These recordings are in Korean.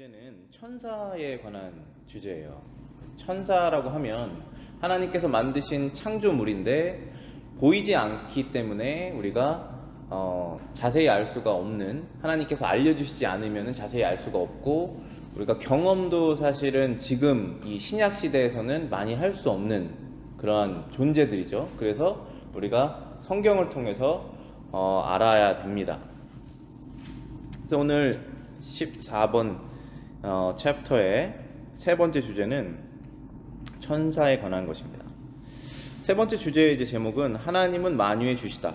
주제는 천사에 관한 주제예요. 천사라고 하면 하나님께서 만드신 창조물인데 보이지 않기 때문에 우리가 자세히 알 수가 없는, 하나님께서 알려주시지 않으면 자세히 알 수가 없고, 우리가 경험도 사실은 지금 이 신약 시대에서는 많이 할 수 없는 그러한 존재들이죠. 그래서 우리가 성경을 통해서 알아야 됩니다. 그래서 오늘 14번 챕터의 세 번째 주제는 천사에 관한 것입니다. 세 번째 주제의 제목은 하나님은 만유의 주시다.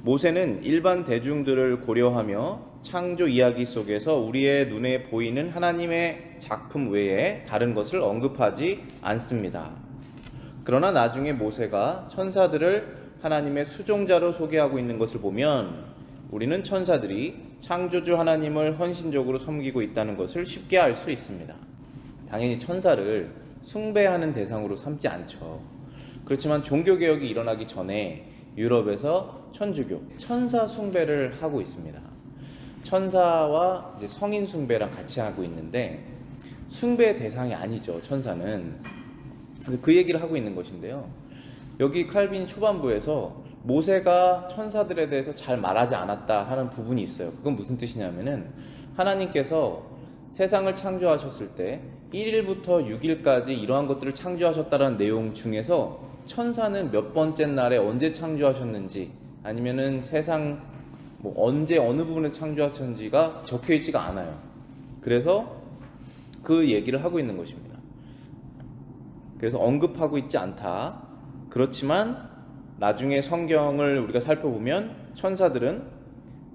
모세는 일반 대중들을 고려하며 창조 이야기 속에서 우리의 눈에 보이는 하나님의 작품 외에 다른 것을 언급하지 않습니다. 그러나 나중에 모세가 천사들을 하나님의 수종자로 소개하고 있는 것을 보면 우리는 천사들이 창조주 하나님을 헌신적으로 섬기고 있다는 것을 쉽게 알 수 있습니다. 당연히 천사를 숭배하는 대상으로 삼지 않죠. 그렇지만 종교개혁이 일어나기 전에 유럽에서 천주교, 천사 숭배를 하고 있습니다. 천사와 이제 성인 숭배랑 같이 하고 있는데 숭배의 대상이 아니죠, 천사는. 그래서 그 얘기를 하고 있는 것인데요. 여기 칼빈 초반부에서 모세가 천사들에 대해서 잘 말하지 않았다 하는 부분이 있어요. 그건 무슨 뜻이냐면은 하나님께서 세상을 창조하셨을 때 1일부터 6일까지 이러한 것들을 창조하셨다는 내용 중에서 천사는 몇 번째 날에 언제 창조하셨는지, 아니면은 세상 언제 어느 부분에서 창조하셨는지가 적혀 있지가 않아요. 그래서 그 얘기를 하고 있는 것입니다. 그래서 언급하고 있지 않다. 그렇지만 나중에 성경을 우리가 살펴보면 천사들은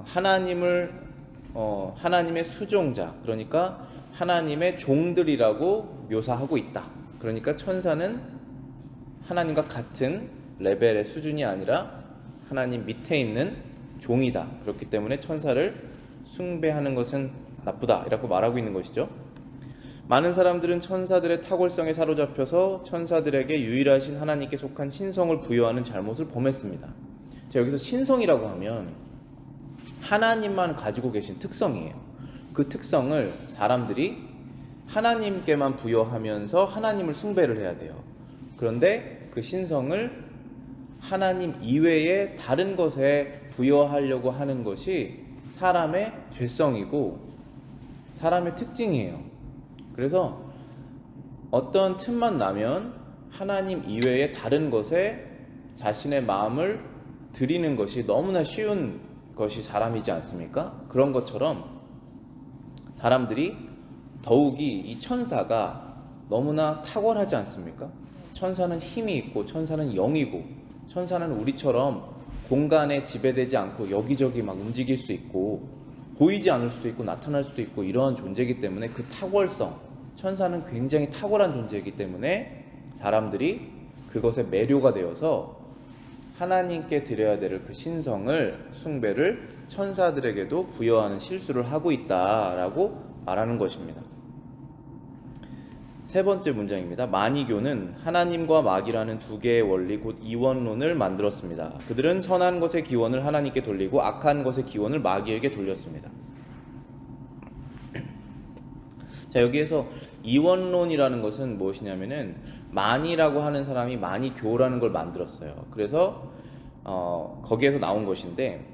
하나님의 수종자, 그러니까 하나님의 종들이라고 묘사하고 있다. 그러니까 천사는 하나님과 같은 레벨의 수준이 아니라 하나님 밑에 있는 종이다. 그렇기 때문에 천사를 숭배하는 것은 나쁘다, 이라고 말하고 있는 것이죠. 많은 사람들은 천사들의 탁월성에 사로잡혀서 천사들에게 유일하신 하나님께 속한 신성을 부여하는 잘못을 범했습니다. 자, 여기서 신성이라고 하면 하나님만 가지고 계신 특성이에요. 그 특성을 사람들이 하나님께만 부여하면서 하나님을 숭배를 해야 돼요. 그런데 그 신성을 하나님 이외에 다른 것에 부여하려고 하는 것이 사람의 죄성이고 사람의 특징이에요. 그래서 어떤 틈만 나면 하나님 이외의 다른 것에 자신의 마음을 드리는 것이 너무나 쉬운 것이 사람이지 않습니까? 그런 것처럼 사람들이 더욱이 이 천사가 너무나 탁월하지 않습니까? 천사는 힘이 있고 천사는 영이고 천사는 우리처럼 공간에 지배되지 않고 여기저기 막 움직일 수 있고 보이지 않을 수도 있고 나타날 수도 있고 이러한 존재이기 때문에 그 탁월성, 천사는 굉장히 탁월한 존재이기 때문에 사람들이 그것에 매료가 되어서 하나님께 드려야 될 그 신성을, 숭배를 천사들에게도 부여하는 실수를 하고 있다라고 말하는 것입니다. 세 번째 문장입니다. 마니교는 하나님과 마귀라는 두 개의 원리 곧 이원론을 만들었습니다. 그들은 선한 것의 기원을 하나님께 돌리고 악한 것의 기원을 마귀에게 돌렸습니다. 자, 여기에서 이원론이라는 것은 무엇이냐면은 마니라고 하는 사람이 마니교라는 걸 만들었어요. 그래서 거기에서 나온 것인데,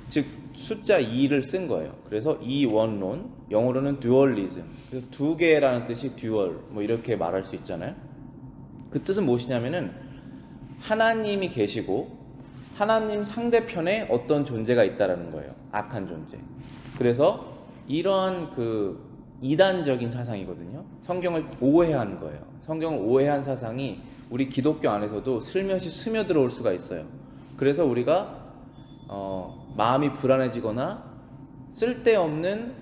즉 숫자 2를 쓴 거예요. 그래서 이원론, 영어로는 듀얼리즘. 그래서 두 개라는 뜻이 듀얼, 이렇게 말할 수 있잖아요. 그 뜻은 무엇이냐면은 하나님이 계시고 하나님 상대편에 어떤 존재가 있다라는 거예요. 악한 존재. 그래서 이러한 그 이단적인 사상이거든요. 성경을 오해한 거예요. 성경을 오해한 사상이 우리 기독교 안에서도 슬며시 스며들어올 수가 있어요. 그래서 우리가 마음이 불안해지거나 쓸데없는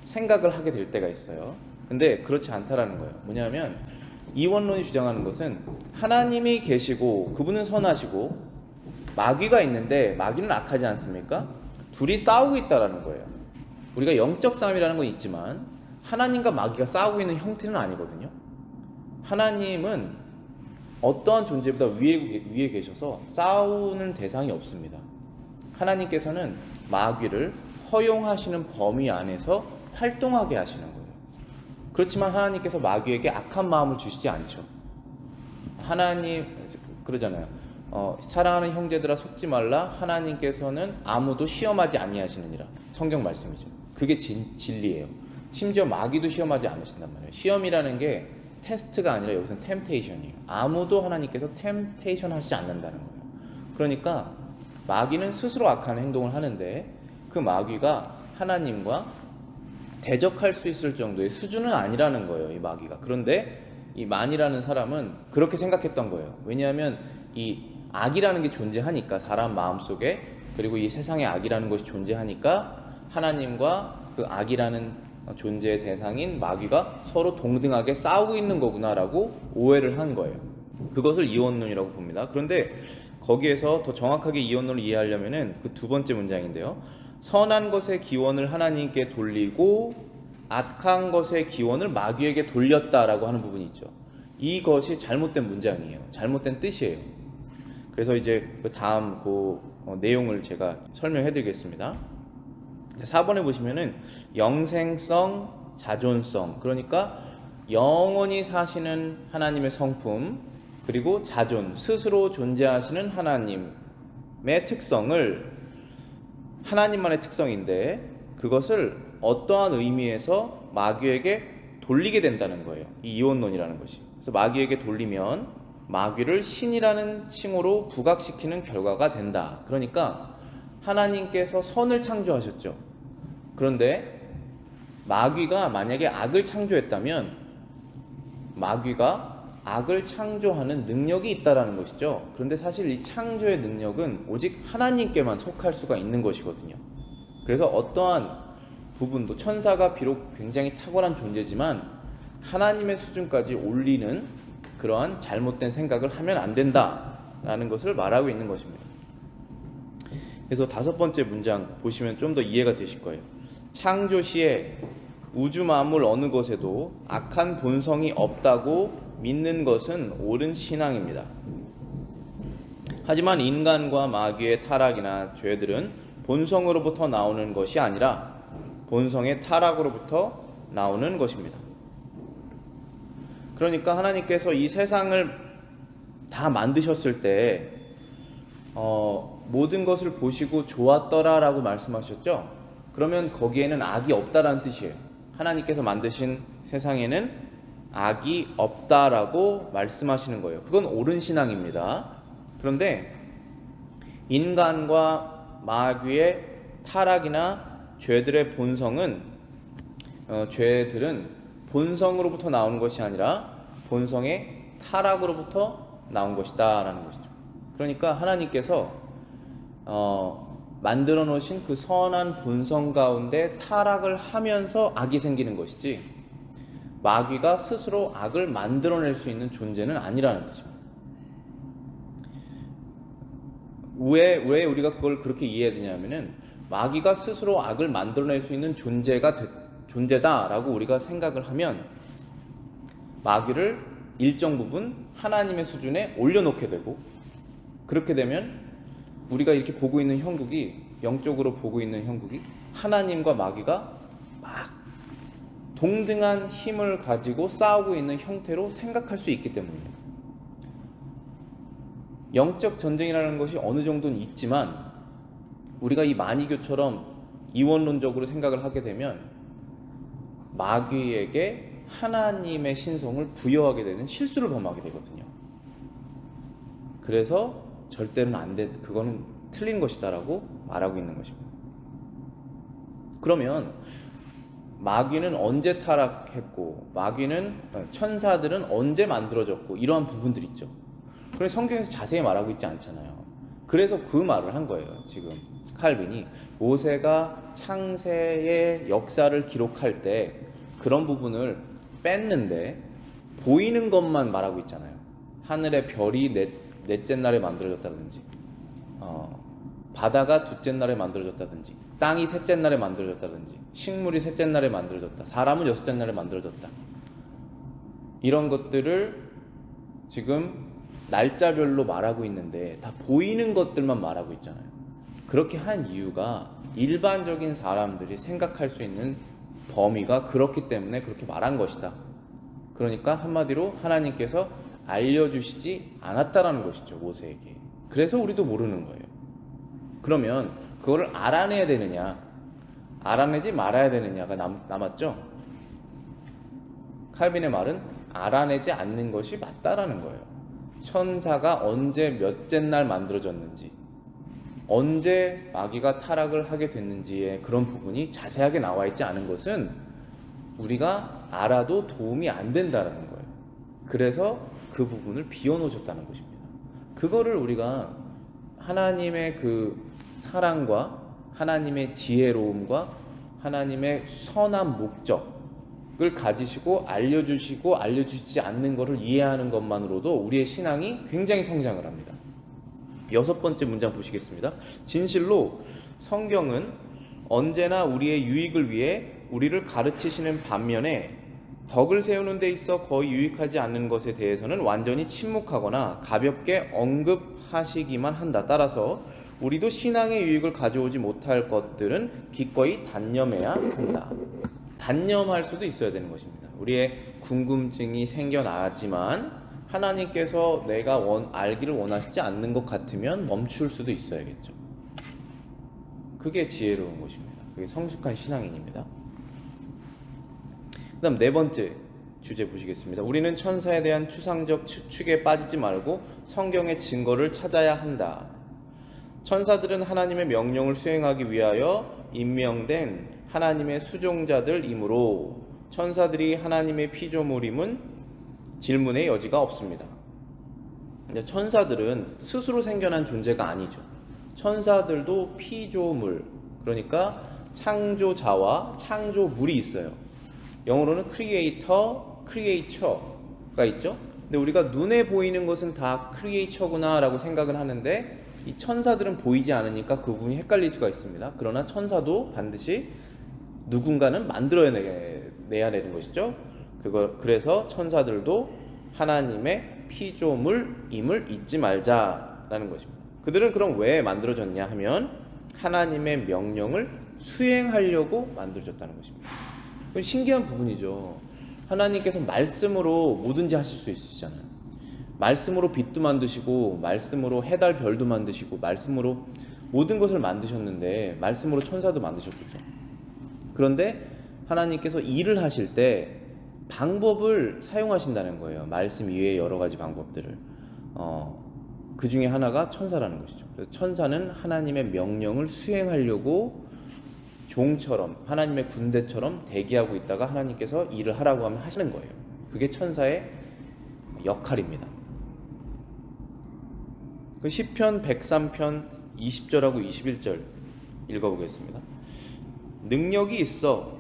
생각을 하게 될 때가 있어요. 근데 그렇지 않다라는 거예요. 뭐냐면 이원론이 주장하는 것은 하나님이 계시고 그분은 선하시고 마귀가 있는데 마귀는 악하지 않습니까? 둘이 싸우고 있다라는 거예요. 우리가 영적 싸움이라는 건 있지만 하나님과 마귀가 싸우고 있는 형태는 아니거든요. 하나님은 어떠한 존재보다 위에 계셔서 싸우는 대상이 없습니다. 하나님께서는 마귀를 허용하시는 범위 안에서 활동하게 하시는 거예요. 그렇지만 하나님께서 마귀에게 악한 마음을 주시지 않죠. 하나님 그러잖아요. 사랑하는 형제들아 속지 말라. 하나님께서는 아무도 시험하지 아니하시느니라. 성경 말씀이죠. 그게 진리예요. 심지어 마귀도 시험하지 않으신단 말이에요. 시험이라는 게 테스트가 아니라 여기서는 템테이션이에요. 아무도 하나님께서 템테이션 하시지 않는다는 거예요. 그러니까 마귀는 스스로 악한 행동을 하는데 그 마귀가 하나님과 대적할 수 있을 정도의 수준은 아니라는 거예요, 이 마귀가. 그런데 이 만이라는 사람은 그렇게 생각했던 거예요. 왜냐하면 이 악이라는 게 존재하니까, 사람 마음속에, 그리고 이 세상에 악이라는 것이 존재하니까 하나님과 그 악이라는 존재의 대상인 마귀가 서로 동등하게 싸우고 있는 거구나라고 오해를 한 거예요. 그것을 이원론이라고 봅니다. 그런데 거기에서 더 정확하게 이원론을 이해하려면은 그 두 번째 문장인데요. 선한 것의 기원을 하나님께 돌리고 악한 것의 기원을 마귀에게 돌렸다라고 하는 부분이 있죠. 이것이 잘못된 문장이에요. 잘못된 뜻이에요. 그래서 이제 그 다음 내용을 제가 설명해 드리겠습니다. 4번에 보시면은 영생성, 자존성, 그러니까 영원히 사시는 하나님의 성품, 그리고 자존, 스스로 존재하시는 하나님의 특성을, 하나님만의 특성인데 그것을 어떠한 의미에서 마귀에게 돌리게 된다는 거예요. 이 이원론이라는 것이. 그래서 마귀에게 돌리면 마귀를 신이라는 칭호로 부각시키는 결과가 된다. 그러니까 하나님께서 선을 창조하셨죠. 그런데 마귀가 만약에 악을 창조했다면 마귀가 악을 창조하는 능력이 있다라는 것이죠. 그런데 사실 이 창조의 능력은 오직 하나님께만 속할 수가 있는 것이거든요. 그래서 어떠한 부분도, 천사가 비록 굉장히 탁월한 존재지만 하나님의 수준까지 올리는 그러한 잘못된 생각을 하면 안 된다라는 것을 말하고 있는 것입니다. 그래서 5번째 문장 보시면 좀 더 이해가 되실 거예요. 창조 시에 우주 만물 어느 것에도 악한 본성이 없다고 믿는 것은 옳은 신앙입니다. 하지만 인간과 마귀의 타락이나 죄들은 본성으로부터 나오는 것이 아니라 본성의 타락으로부터 나오는 것입니다. 그러니까 하나님께서 이 세상을 다 만드셨을 때 모든 것을 보시고 좋았더라라고 말씀하셨죠. 그러면 거기에는 악이 없다라는 뜻이에요. 하나님께서 만드신 세상에는 악이 없다라고 말씀하시는 거예요. 그건 옳은 신앙입니다. 그런데 인간과 마귀의 타락이나 죄들의 본성은 죄들은 본성으로부터 나오는 것이 아니라 본성의 타락으로부터 나온 것이다 라는 것이죠. 그러니까 하나님께서 만들어 놓으신 그 선한 본성 가운데 타락을 하면서 악이 생기는 것이지, 마귀가 스스로 악을 만들어낼 수 있는 존재는 아니라는 뜻입니다. 왜 우리가 그걸 그렇게 이해해야 되냐면은, 마귀가 스스로 악을 만들어낼 수 있는 존재다라고 우리가 생각을 하면 마귀를 일정 부분 하나님의 수준에 올려놓게 되고, 그렇게 되면 우리가 이렇게 보고 있는 형국이, 영적으로 보고 있는 형국이 하나님과 마귀가 막 동등한 힘을 가지고 싸우고 있는 형태로 생각할 수 있기 때문이에요. 영적 전쟁이라는 것이 어느 정도는 있지만 우리가 이 마니교처럼 이원론적으로 생각을 하게 되면 마귀에게 하나님의 신성을 부여하게 되는 실수를 범하게 되거든요. 그래서 절대는 안 돼, 그거는 틀린 것이다라고 말하고 있는 것입니다. 그러면 마귀는 언제 타락했고, 천사들은 언제 만들어졌고, 이러한 부분들이 있죠. 그래서 성경에서 자세히 말하고 있지 않잖아요. 그래서 그 말을 한 거예요. 지금 칼빈이 모세가 창세의 역사를 기록할 때 그런 부분을 뺐는데 보이는 것만 말하고 있잖아요. 하늘의 별이 넷째 날에 만들어졌다든지, 바다가 둘째 날에 만들어졌다든지, 땅이 셋째 날에 만들어졌다든지, 식물이 셋째 날에 만들어졌다, 사람은 여섯째 날에 만들어졌다, 이런 것들을 지금 날짜별로 말하고 있는데 다 보이는 것들만 말하고 있잖아요. 그렇게 한 이유가 일반적인 사람들이 생각할 수 있는 범위가 그렇기 때문에 그렇게 말한 것이다. 그러니까 한마디로 하나님께서 알려주시지 않았다라는 것이죠, 모세에게. 그래서 우리도 모르는 거예요. 그러면 그거를 알아내야 되느냐, 알아내지 말아야 되느냐가 남았죠. 칼빈의 말은 알아내지 않는 것이 맞다라는 거예요. 천사가 언제 몇째 날 만들어졌는지, 언제 마귀가 타락을 하게 됐는지의 그런 부분이 자세하게 나와 있지 않은 것은 우리가 알아도 도움이 안 된다는 거예요. 그래서 그 부분을 비워놓으셨다는 것입니다. 그거를 우리가 하나님의 그 사랑과 하나님의 지혜로움과 하나님의 선한 목적을 가지시고 알려주시고 알려주시지 않는 것을 이해하는 것만으로도 우리의 신앙이 굉장히 성장을 합니다. 6번째 문장 보시겠습니다. 진실로 성경은 언제나 우리의 유익을 위해 우리를 가르치시는 반면에 덕을 세우는 데 있어 거의 유익하지 않는 것에 대해서는 완전히 침묵하거나 가볍게 언급하시기만 한다. 따라서 우리도 신앙의 유익을 가져오지 못할 것들은 기꺼이 단념해야 한다. 단념할 수도 있어야 되는 것입니다. 우리의 궁금증이 생겨나지만 하나님께서 내가 알기를 원하시지 않는 것 같으면 멈출 수도 있어야겠죠. 그게 지혜로운 것입니다. 그게 성숙한 신앙인입니다. 그 다음 4번째 주제 보시겠습니다. 우리는 천사에 대한 추상적 추측에 빠지지 말고 성경의 증거를 찾아야 한다. 천사들은 하나님의 명령을 수행하기 위하여 임명된 하나님의 수종자들이므로 천사들이 하나님의 피조물임은 질문의 여지가 없습니다. 천사들은 스스로 생겨난 존재가 아니죠. 천사들도 피조물, 그러니까 창조자와 창조물이 있어요. 영어로는 크리에이터, 크리에이처가 있죠. 근데 우리가 눈에 보이는 것은 다 크리에이처구나 라고 생각을 하는데 이 천사들은 보이지 않으니까 그 부분이 헷갈릴 수가 있습니다. 그러나 천사도 반드시 누군가는 만들어내야 되는 것이죠. 그래서 천사들도 하나님의 피조물임을 잊지 말자라는 것입니다. 그들은 그럼 왜 만들어졌냐 하면 하나님의 명령을 수행하려고 만들어졌다는 것입니다. 그건 신기한 부분이죠. 하나님께서 말씀으로 뭐든지 하실 수 있으시잖아요. 말씀으로 빛도 만드시고 말씀으로 해달 별도 만드시고 말씀으로 모든 것을 만드셨는데 말씀으로 천사도 만드셨겠죠. 그런데 하나님께서 일을 하실 때 방법을 사용하신다는 거예요. 말씀 이외의 여러 가지 방법들을. 그 중에 하나가 천사라는 것이죠. 그래서 천사는 하나님의 명령을 수행하려고 종처럼 하나님의 군대처럼 대기하고 있다가 하나님께서 일을 하라고 하면 하시는 거예요. 그게 천사의 역할입니다. 그 시편 103편 20절하고 21절 읽어보겠습니다. 능력이 있어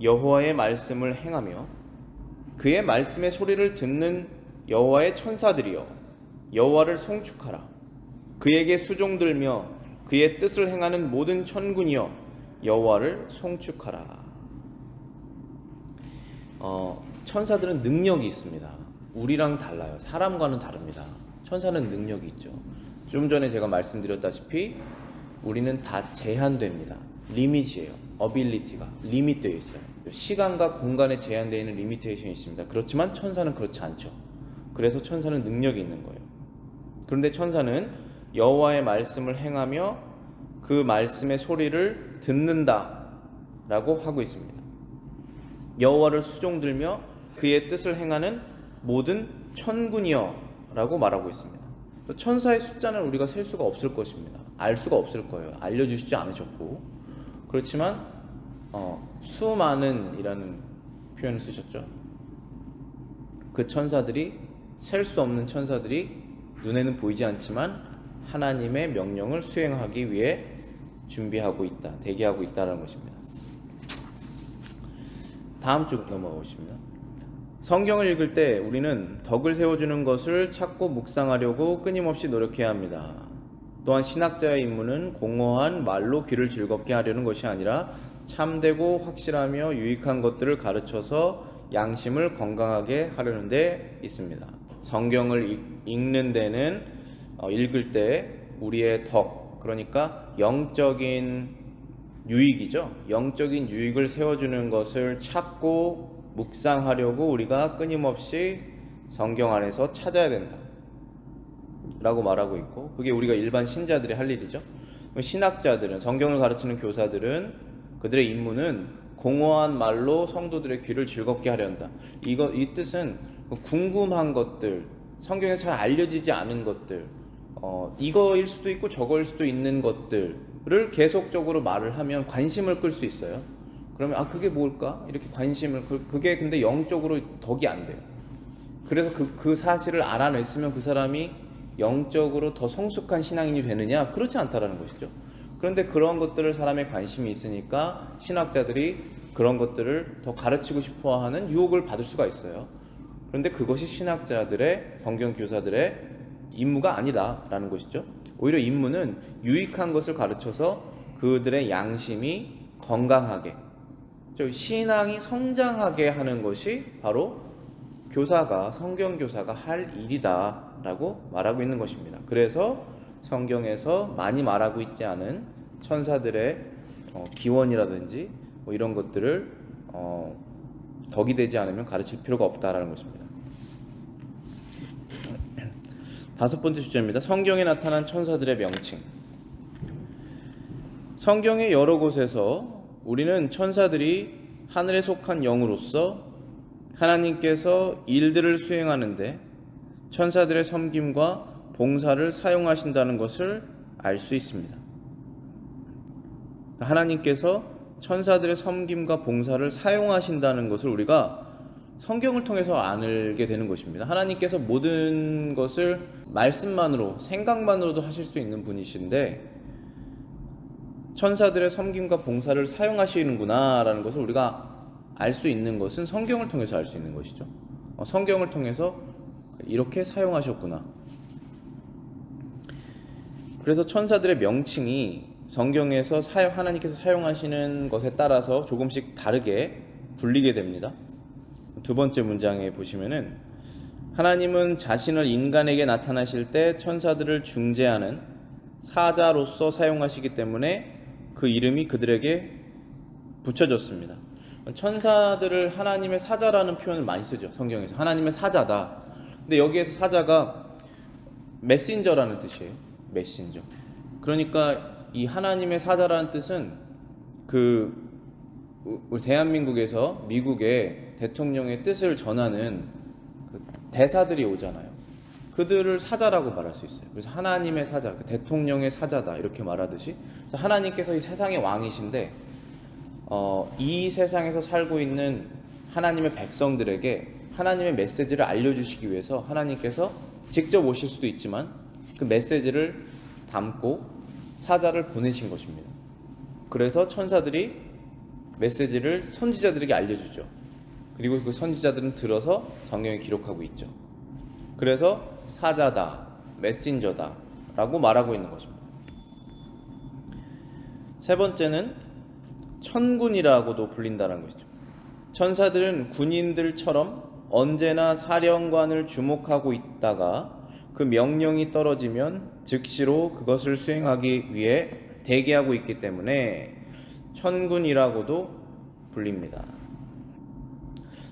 여호와의 말씀을 행하며 그의 말씀의 소리를 듣는 여호와의 천사들이여 여호와를 송축하라. 그에게 수종들며 그의 뜻을 행하는 모든 천군이여 여호와를 송축하라. 천사들은 능력이 있습니다. 우리랑 달라요. 사람과는 다릅니다. 천사는 능력이 있죠. 좀 전에 제가 말씀드렸다시피 우리는 다 제한됩니다. 리밋이에요. 어빌리티가 리밋되어 있어요. 시간과 공간에 제한되어 있는 리미테이션이 있습니다. 그렇지만 천사는 그렇지 않죠. 그래서 천사는 능력이 있는 거예요. 그런데 천사는 여호와의 말씀을 행하며 그 말씀의 소리를 듣는다 라고 하고 있습니다. 여호와를 수종들며 그의 뜻을 행하는 모든 천군이여 라고 말하고 있습니다. 천사의 숫자는 우리가 셀 수가 없을 것입니다. 알 수가 없을 거예요. 알려주시지 않으셨고. 그렇지만 수많은 이라는 표현을 쓰셨죠. 그 천사들이 셀 수 없는 천사들이 눈에는 보이지 않지만 하나님의 명령을 수행하기 위해 준비하고 있다, 대기하고 있다는 것입니다. 다음 쪽 넘어가 보십니다. 성경을 읽을 때 우리는 덕을 세워주는 것을 찾고 묵상하려고 끊임없이 노력해야 합니다. 또한 신학자의 임무는 공허한 말로 귀를 즐겁게 하려는 것이 아니라 참되고 확실하며 유익한 것들을 가르쳐서 양심을 건강하게 하려는 데 있습니다. 성경을 읽는 데는 읽을 때 우리의 덕, 그러니까 영적인 유익이죠. 영적인 유익을 세워주는 것을 찾고 묵상하려고 우리가 끊임없이 성경 안에서 찾아야 된다 라고 말하고 있고, 그게 우리가 일반 신자들이 할 일이죠. 신학자들은, 성경을 가르치는 교사들은 그들의 임무는 공허한 말로 성도들의 귀를 즐겁게 하려 한다. 이 뜻은 궁금한 것들, 성경에서 잘 알려지지 않은 것들, 이거일 수도 있고 저거일 수도 있는 것들을 계속적으로 말을 하면 관심을 끌 수 있어요. 그러면 그게 뭘까? 이렇게 관심을, 그게 근데 영적으로 덕이 안 돼요. 그래서 그 사실을 알아냈으면 그 사람이 영적으로 더 성숙한 신앙인이 되느냐? 그렇지 않다라는 것이죠. 그런데 그런 것들을 사람의 관심이 있으니까 신학자들이 그런 것들을 더 가르치고 싶어하는 유혹을 받을 수가 있어요. 그런데 그것이 신학자들의, 성경 교사들의 임무가 아니다라는 것이죠. 오히려 임무는 유익한 것을 가르쳐서 그들의 양심이 건강하게, 신앙이 성장하게 하는 것이 바로 교사가, 성경 교사가 할 일이다 라고 말하고 있는 것입니다. 그래서 성경에서 많이 말하고 있지 않은 천사들의 기원이라든지 이런 것들을 덕이 되지 않으면 가르칠 필요가 없다라는 것입니다. 다섯 번째 주제입니다. 성경에 나타난 천사들의 명칭. 성경의 여러 곳에서 우리는 천사들이 하늘에 속한 영으로서 하나님께서 일들을 수행하는데 천사들의 섬김과 봉사를 사용하신다는 것을 알 수 있습니다. 하나님께서 천사들의 섬김과 봉사를 사용하신다는 것을 우리가 성경을 통해서 알게 되는 것입니다. 하나님께서 모든 것을 말씀만으로, 생각만으로도 하실 수 있는 분이신데 천사들의 섬김과 봉사를 사용하시는구나 라는 것을 우리가 알 수 있는 것은 성경을 통해서 알 수 있는 것이죠. 성경을 통해서 이렇게 사용하셨구나. 그래서 천사들의 명칭이 성경에서 하나님께서 사용하시는 것에 따라서 조금씩 다르게 불리게 됩니다. 두 번째 문장에 보시면은 하나님은 자신을 인간에게 나타나실 때 천사들을 중재하는 사자로서 사용하시기 때문에 그 이름이 그들에게 붙여졌습니다. 천사들을 하나님의 사자라는 표현을 많이 쓰죠. 성경에서 하나님의 사자다. 근데 여기에서 사자가 메신저라는 뜻이에요. 메신저. 그러니까 이 하나님의 사자라는 뜻은 우리 대한민국에서 미국의 대통령의 뜻을 전하는 대사들이 오잖아요. 그들을 사자라고 말할 수 있어요. 그래서 하나님의 사자, 대통령의 사자다 이렇게 말하듯이, 그래서 하나님께서 이 세상의 왕이신데 이 세상에서 살고 있는 하나님의 백성들에게 하나님의 메시지를 알려주시기 위해서 하나님께서 직접 오실 수도 있지만 그 메시지를 담고 사자를 보내신 것입니다. 그래서 천사들이 메시지를 선지자들에게 알려주죠. 그리고 그 선지자들은 들어서 성경에 기록하고 있죠. 그래서 사자다, 메신저다 라고 말하고 있는 것입니다. 세 번째는 천군이라고도 불린다는 것이죠. 천사들은 군인들처럼 언제나 사령관을 주목하고 있다가 그 명령이 떨어지면 즉시로 그것을 수행하기 위해 대기하고 있기 때문에 천군이라고도 불립니다.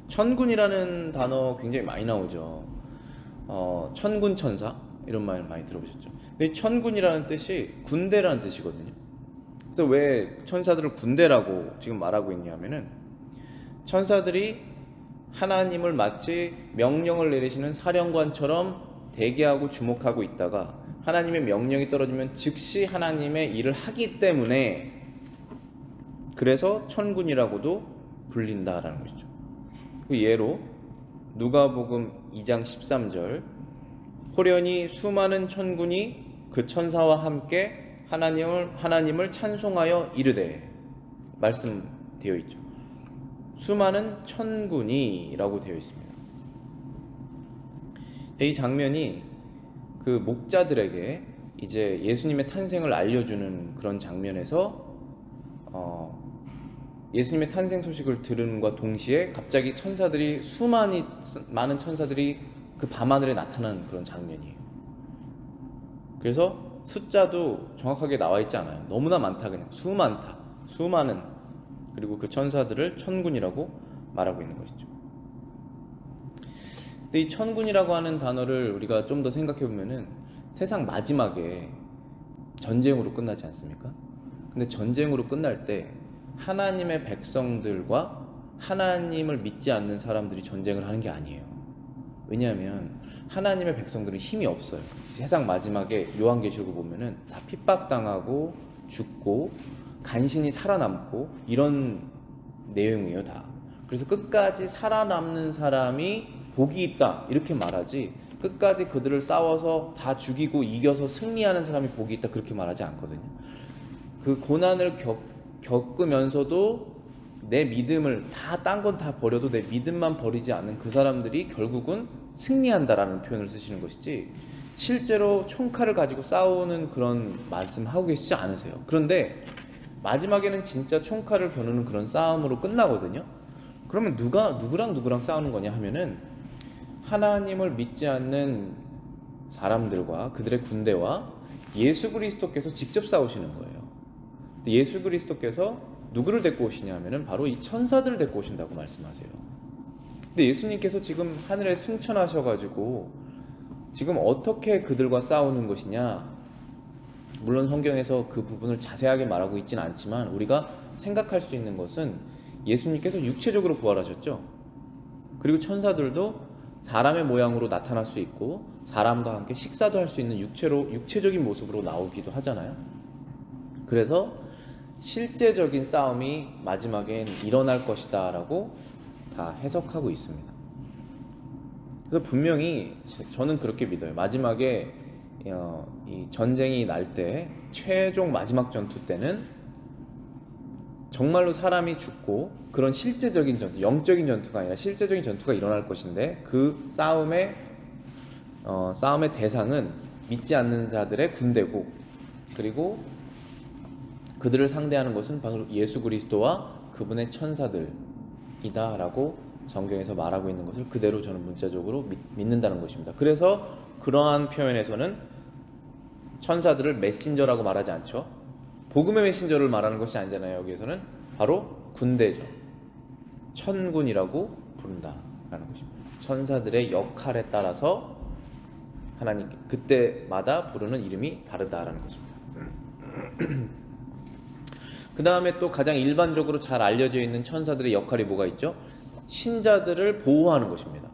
천군이라는 단어 굉장히 많이 나오죠. 천군 천사 이런 말 많이 들어보셨죠. 근데 천군이라는 뜻이 군대라는 뜻이거든요. 그래서 왜 천사들을 군대라고 지금 말하고 있냐면은 천사들이 하나님을 마치 명령을 내리시는 사령관처럼 대기하고 주목하고 있다가 하나님의 명령이 떨어지면 즉시 하나님의 일을 하기 때문에 그래서 천군이라고도 불린다라는 것이죠. 그 예로 누가복음 2장 13절 호련히 수많은 천군이 그 천사와 함께 하나님을 찬송하여 이르되 말씀되어 있죠. 수많은 천군이라고 되어 있습니다. 이 장면이 그 목자들에게 이제 예수님의 탄생을 알려주는 그런 장면에서 예수님의 탄생 소식을 들음과 동시에 갑자기 많은 천사들이 그 밤하늘에 나타나는 그런 장면이에요. 그래서 숫자도 정확하게 나와 있지 않아요. 너무나 많다, 그냥 수많다. 수많은, 그리고 그 천사들을 천군이라고 말하고 있는 것이죠. 근데 이 천군이라고 하는 단어를 우리가 좀 더 생각해 보면은 세상 마지막에 전쟁으로 끝나지 않습니까? 근데 전쟁으로 끝날 때 하나님의 백성들과 하나님을 믿지 않는 사람들이 전쟁을 하는 게 아니에요. 왜냐하면 하나님의 백성들은 힘이 없어요. 세상 마지막에 요한계시록을 보면은 다 핍박당하고 죽고 간신히 살아남고 이런 내용이에요, 다. 그래서 끝까지 살아남는 사람이 복이 있다 이렇게 말하지, 끝까지 그들을 싸워서 다 죽이고 이겨서 승리하는 사람이 복이 있다 그렇게 말하지 않거든요. 그 고난을 겪으면서도 내 믿음을 딴 건 다 버려도 내 믿음만 버리지 않는 그 사람들이 결국은 승리한다라는 표현을 쓰시는 것이지, 실제로 총칼을 가지고 싸우는 그런 말씀하고 계시지 않으세요. 그런데 마지막에는 진짜 총칼을 겨누는 그런 싸움으로 끝나거든요. 그러면 누구랑 싸우는 거냐 하면은 하나님을 믿지 않는 사람들과 그들의 군대와 예수 그리스도께서 직접 싸우시는 거예요. 예수 그리스도께서 누구를 데리고 오시냐 하면은 바로 이 천사들을 데리고 오신다고 말씀하세요. 근데 예수님께서 지금 하늘에 승천하셔가지고 지금 어떻게 그들과 싸우는 것이냐, 물론 성경에서 그 부분을 자세하게 말하고 있지는 않지만 우리가 생각할 수 있는 것은 예수님께서 육체적으로 부활하셨죠. 그리고 천사들도 사람의 모양으로 나타날 수 있고 사람과 함께 식사도 할 수 있는 육체적인 모습으로 나오기도 하잖아요. 그래서 실제적인 싸움이 마지막엔 일어날 것이다 라고 다 해석하고 있습니다. 그래서 분명히 저는 그렇게 믿어요. 마지막에 이 전쟁이 날 때, 최종 마지막 전투 때는 정말로 사람이 죽고 그런 실제적인 전투, 영적인 전투가 아니라 실제적인 전투가 일어날 것인데, 그 싸움의 대상은 믿지 않는 자들의 군대고, 그리고 그들을 상대하는 것은 바로 예수 그리스도와 그분의 천사들이다 라고 성경에서 말하고 있는 것을 그대로 저는 문자적으로 믿는다는 것입니다. 그래서 그러한 표현에서는 천사들을 메신저라고 말하지 않죠. 복음의 메신저를 말하는 것이 아니잖아요. 여기에서는 바로 군대죠. 천군이라고 부른다라는 것입니다. 천사들의 역할에 따라서 하나님 그때마다 부르는 이름이 다르다라는 것입니다. 그 다음에 또 가장 일반적으로 잘 알려져 있는 천사들의 역할이 뭐가 있죠? 신자들을 보호하는 것입니다.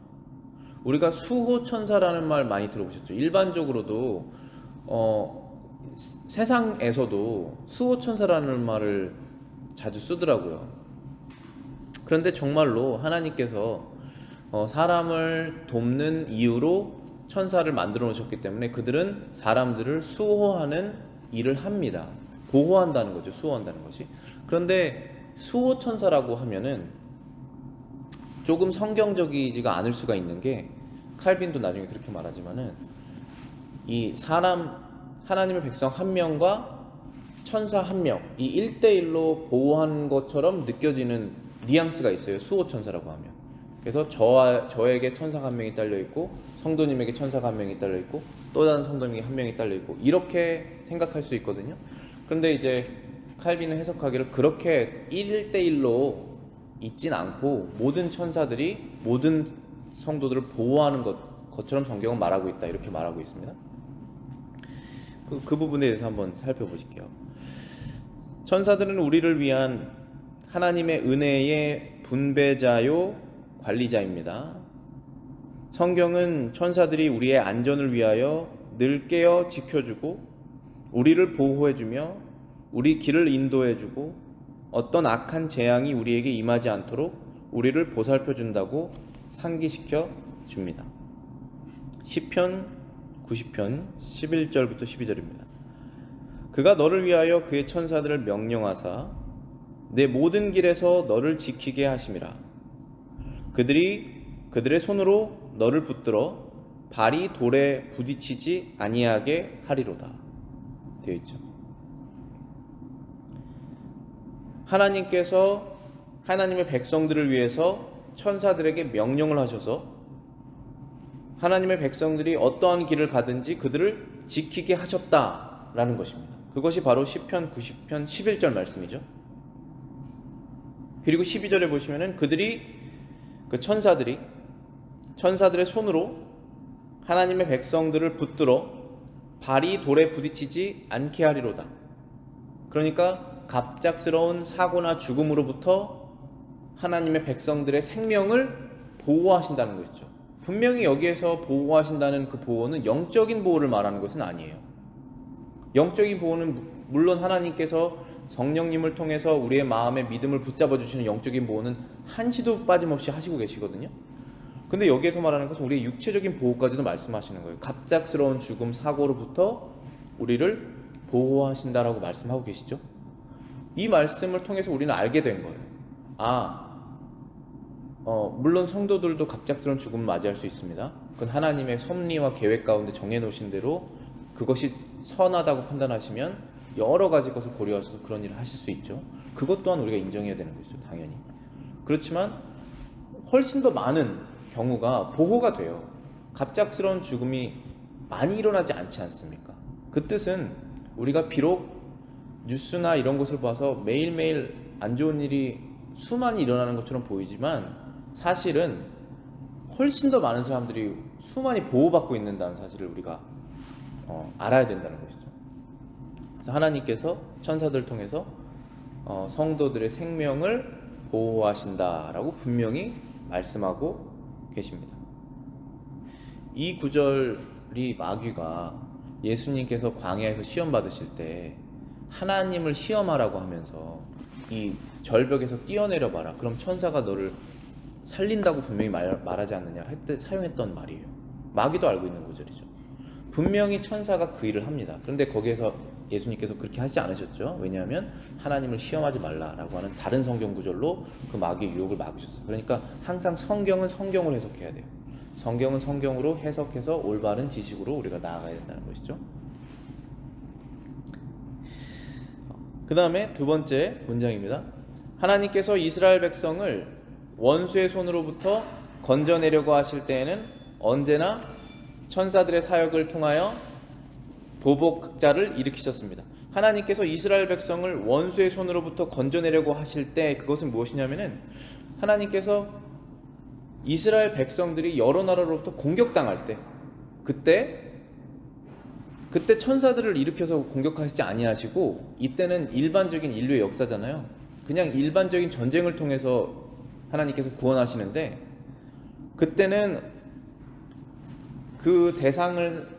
우리가 수호천사라는 말 많이 들어보셨죠? 일반적으로도 세상에서도 수호천사라는 말을 자주 쓰더라고요. 그런데 정말로 하나님께서 사람을 돕는 이유로 천사를 만들어 놓으셨기 때문에 그들은 사람들을 수호하는 일을 합니다. 보호한다는 거죠. 수호한다는 것이. 그런데 수호천사라고 하면은 조금 성경적이지가 않을 수가 있는 게, 칼빈도 나중에 그렇게 말하지만은 이 하나님의 백성 한 명과 천사 한 명, 이 1대1로 보호하는 것처럼 느껴지는 뉘앙스가 있어요. 수호천사라고 하면. 그래서 저에게 천사가 한 명이 딸려 있고, 성도님에게 천사가 한 명이 딸려 있고, 또 다른 성도님에게 한 명이 딸려 있고, 이렇게 생각할 수 있거든요. 그런데 이제 칼빈은 해석하기를 그렇게 1대1로 있진 않고 모든 천사들이 모든 성도들을 보호하는 것처럼 성경은 말하고 있다, 이렇게 말하고 있습니다. 그 부분에 대해서 한번 살펴보실게요. 천사들은 우리를 위한 하나님의 은혜의 분배자요 관리자입니다. 성경은 천사들이 우리의 안전을 위하여 늘 깨어 지켜주고 우리를 보호해주며 우리 길을 인도해주고 어떤 악한 재앙이 우리에게 임하지 않도록 우리를 보살펴준다고 상기시켜 줍니다. 시편 90편 11절부터 12절입니다. 그가 너를 위하여 그의 천사들을 명령하사 내 모든 길에서 너를 지키게 하심이라. 그들의 손으로 너를 붙들어 발이 돌에 부딪히지 아니하게 하리로다. 되어 있죠. 하나님께서 하나님의 백성들을 위해서 천사들에게 명령을 하셔서 하나님의 백성들이 어떠한 길을 가든지 그들을 지키게 하셨다라는 것입니다. 그것이 바로 시편 90편 11절 말씀이죠. 그리고 12절에 보시면은 그들이 그 천사들의 손으로 하나님의 백성들을 붙들어 발이 돌에 부딪히지 않게 하리로다. 그러니까 갑작스러운 사고나 죽음으로부터 하나님의 백성들의 생명을 보호하신다는 것이죠. 분명히 여기에서 보호하신다는 그 보호는 영적인 보호를 말하는 것은 아니에요. 영적인 보호는 물론 하나님께서 성령님을 통해서 우리의 마음의 믿음을 붙잡아 주시는 영적인 보호는 한시도 빠짐없이 하시고 계시거든요. 근데 여기에서 말하는 것은 우리의 육체적인 보호까지도 말씀하시는 거예요. 갑작스러운 죽음, 사고로부터 우리를 보호하신다라고 말씀하고 계시죠. 이 말씀을 통해서 우리는 알게 된 거예요. 물론 성도들도 갑작스러운 죽음을 맞이할 수 있습니다. 그건 하나님의 섭리와 계획 가운데 정해놓으신 대로 그것이 선하다고 판단하시면 여러 가지 것을 고려하셔서 그런 일을 하실 수 있죠. 그것 또한 우리가 인정해야 되는 것이죠, 당연히. 그렇지만 훨씬 더 많은 경우가 보호가 돼요. 갑작스러운 죽음이 많이 일어나지 않지 않습니까? 그 뜻은 우리가 비록 뉴스나 이런 것을 봐서 매일매일 안 좋은 일이 수많이 일어나는 것처럼 보이지만 사실은 훨씬 더 많은 사람들이 수많이 보호받고 있는다는 사실을 우리가 알아야 된다는 것이죠. 그래서 하나님께서 천사들 통해서 성도들의 생명을 보호하신다라고 분명히 말씀하고 계십니다. 이 구절이 마귀가 예수님께서 광야에서 시험 받으실 때 하나님을 시험하라고 하면서 이 절벽에서 뛰어내려 봐라. 그럼 천사가 너를 살린다고 분명히 말하지 않느냐 할 때 사용했던 말이에요. 마귀도 알고 있는 구절이죠. 분명히 천사가 그 일을 합니다. 그런데 거기에서 예수님께서 그렇게 하지 않으셨죠. 왜냐하면 하나님을 시험하지 말라라고 하는 다른 성경 구절로 그 마귀의 유혹을 막으셨어요. 그러니까 항상 성경은 성경으로 해석해야 돼요. 성경은 성경으로 해석해서 올바른 지식으로 우리가 나아가야 된다는 것이죠. 그 다음에 두 번째 문장입니다. 하나님께서 이스라엘 백성을 원수의 손으로부터 건져내려고 하실 때에는 언제나 천사들의 사역을 통하여 보복자를 일으키셨습니다. 하나님께서 이스라엘 백성을 원수의 손으로부터 건져내려고 하실 때 그것은 무엇이냐면은 하나님께서 이스라엘 백성들이 여러 나라로부터 공격당할 때 그때 천사들을 일으켜서 공격하시지 아니하시고 이때는 일반적인 인류의 역사잖아요. 그냥 일반적인 전쟁을 통해서 하나님께서 구원하시는데 그때는 그 대상을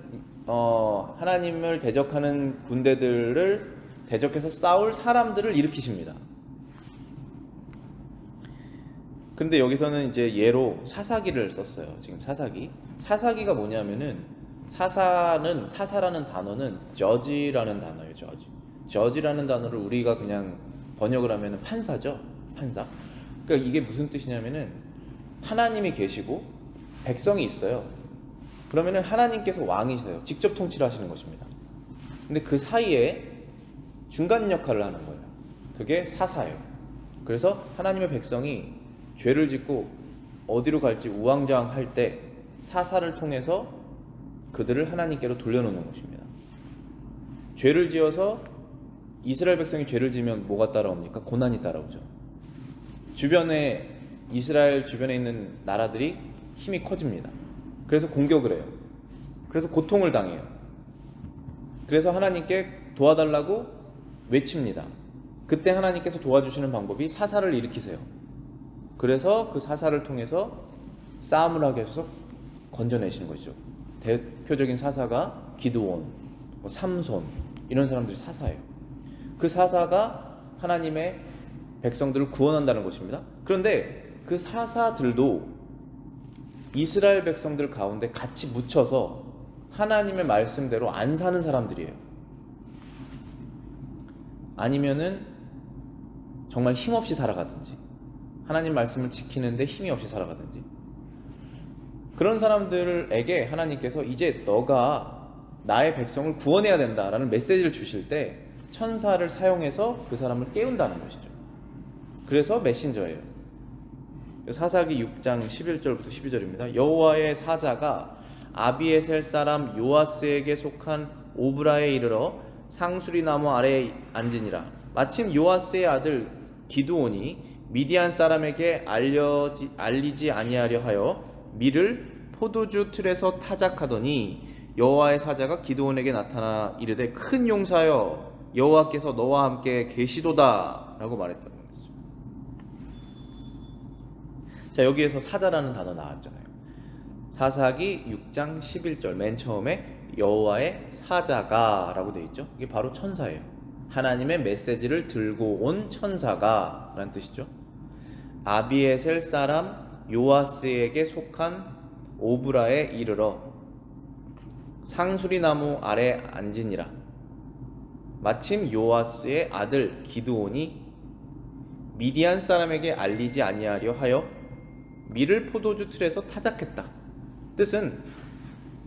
하나님을 대적하는 군대들을 대적해서 싸울 사람들을 일으키십니다. 근데 여기서는 이제 예로 사사기를 썼어요. 지금 사사기가 뭐냐면은 사사라는 단어는 judge라는 단어예요. judge라는 단어를 우리가 그냥 번역을 하면은 판사죠. 판사. 그러니까 이게 무슨 뜻이냐면은 하나님이 계시고 백성이 있어요. 그러면은 하나님께서 왕이세요. 직접 통치를 하시는 것입니다. 근데 그 사이에 중간 역할을 하는 거예요. 그게 사사예요. 그래서 하나님의 백성이 죄를 짓고 어디로 갈지 우왕좌왕할 때 사사를 통해서 그들을 하나님께로 돌려놓는 것입니다. 죄를 지어서 이스라엘 백성이 죄를 지면 뭐가 따라옵니까? 고난이 따라오죠. 이스라엘 주변에 있는 나라들이 힘이 커집니다. 그래서 공격을 해요. 그래서 고통을 당해요. 그래서 하나님께 도와달라고 외칩니다. 그때 하나님께서 도와주시는 방법이 사사를 일으키세요. 그래서 그 사사를 통해서 싸움을 하게 해서 건져내시는 것이죠. 대표적인 사사가 기드온, 삼손 이런 사람들이 사사예요. 그 사사가 하나님의 백성들을 구원한다는 것입니다. 그런데 그 사사들도 이스라엘 백성들 가운데 같이 묻혀서 하나님의 말씀대로 안 사는 사람들이에요. 아니면은 정말 힘없이 살아가든지 하나님 말씀을 지키는데 힘이 없이 살아가든지 그런 사람들에게 하나님께서 이제 너가 나의 백성을 구원해야 된다라는 메시지를 주실 때 천사를 사용해서 그 사람을 깨운다는 것이죠. 그래서 메신저예요. 사사기 6장 11절부터 12절입니다. 여호와의 사자가 아비에셀 사람 요아스에게 속한 오브라에 이르러 상수리 나무 아래에 앉으니라. 마침 요아스의 아들 기드온이 미디안 사람에게 알리지 아니하려 하여 밀을 포도주 틀에서 타작하더니 여호와의 사자가 기드온에게 나타나 이르되 큰 용사여 여호와께서 너와 함께 계시도다 라고 말했다는 거죠. 자, 여기에서 사자라는 단어 나왔잖아요. 사사기 6장 11절 맨 처음에 여호와의 사자가 라고 되어 있죠. 이게 바로 천사예요. 하나님의 메시지를 들고 온 천사가 라는 뜻이죠. 아비에셀 사람 요아스에게 속한 오브라에 이르러 상수리 나무 아래 앉으니라. 마침 요아스의 아들 기드온이 미디안 사람에게 알리지 아니하려 하여 밀을 포도주 틀에서 타작했다. 뜻은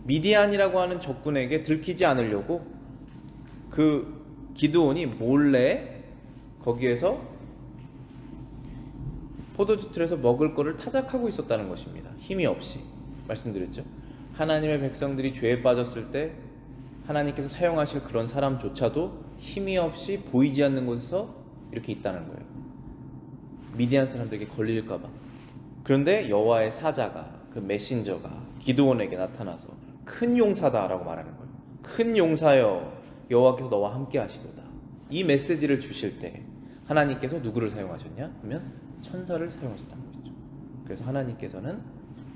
미디안이라고 하는 적군에게 들키지 않으려고 그 기드온이 몰래 거기에서 포도주 틀에서 먹을 거를 타작하고 있었다는 것입니다. 힘이 없이. 말씀드렸죠. 하나님의 백성들이 죄에 빠졌을 때 하나님께서 사용하실 그런 사람조차도 힘이 없이 보이지 않는 곳에서 이렇게 있다는 거예요. 미디안 사람들에게 걸릴까 봐. 그런데 여호와의 사자가, 그 메신저가 기드온에게 나타나서 큰 용사다라고 말하는 거예요. 큰 용사여 여호와께서 너와 함께 하시도다. 이 메시지를 주실 때 하나님께서 누구를 사용하셨냐 하면 천사를 사용하셨다는 거죠. 그래서 하나님께서는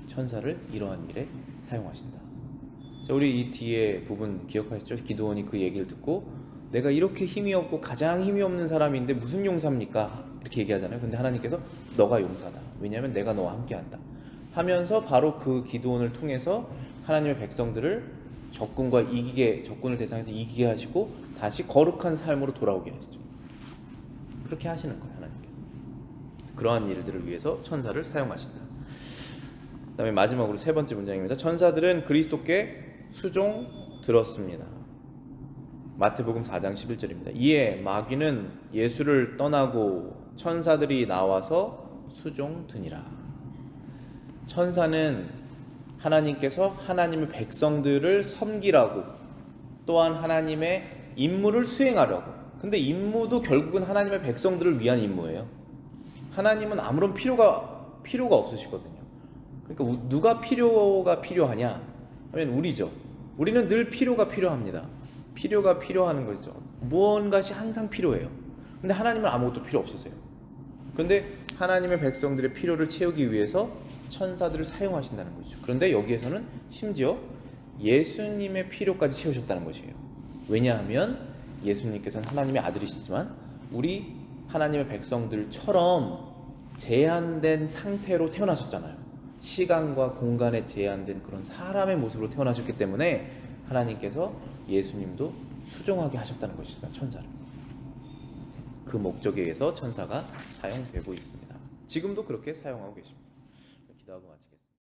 천사를 이러한 일에 사용하신다. 자, 우리 이 뒤에 부분 기억하시죠? 기드온이 그 얘기를 듣고 내가 이렇게 힘이 없고 가장 힘이 없는 사람인데 무슨 용사입니까? 이렇게 얘기하잖아요. 근데 하나님께서 너가 용사다. 왜냐하면 내가 너와 함께한다 하면서 바로 그 기드온을 통해서 하나님의 백성들을 적군을 대상해서 이기게 하시고 다시 거룩한 삶으로 돌아오게 하시죠. 그렇게 하시는 거예요. 하나님께서. 그러한 일들을 위해서 천사를 사용하신다. 그 다음에 마지막으로 세 번째 문장입니다. 천사들은 그리스도께 수종 들었습니다. 마태복음 4장 11절입니다. 이에 마귀는 예수를 떠나고 천사들이 나와서 수종 드니라. 천사는 하나님께서 하나님의 백성들을 섬기라고 또한 하나님의 임무를 수행하려고. 근데 임무도 결국은 하나님의 백성들을 위한 임무예요. 하나님은 아무런 필요가 없으시거든요. 그러니까 누가 필요가 필요하냐 하면 우리죠. 우리는 늘 필요가 필요합니다. 필요가 필요한 거죠. 무언가시 항상 필요해요. 근데 하나님은 아무것도 필요 없으세요. 그런데 하나님의 백성들의 필요를 채우기 위해서 천사들을 사용하신다는 것이죠. 그런데 여기에서는 심지어 예수님의 필요까지 채우셨다는 것이에요. 왜냐하면 예수님께서는 하나님의 아들이시지만 우리 하나님의 백성들처럼 제한된 상태로 태어나셨잖아요. 시간과 공간에 제한된 그런 사람의 모습으로 태어나셨기 때문에 하나님께서 예수님도 수종하게 하셨다는 것입니다. 천사를. 그 목적에 의해서 천사가 사용되고 있습니다. 지금도 그렇게 사용하고 계십니다. 기도하고 마치겠습니다.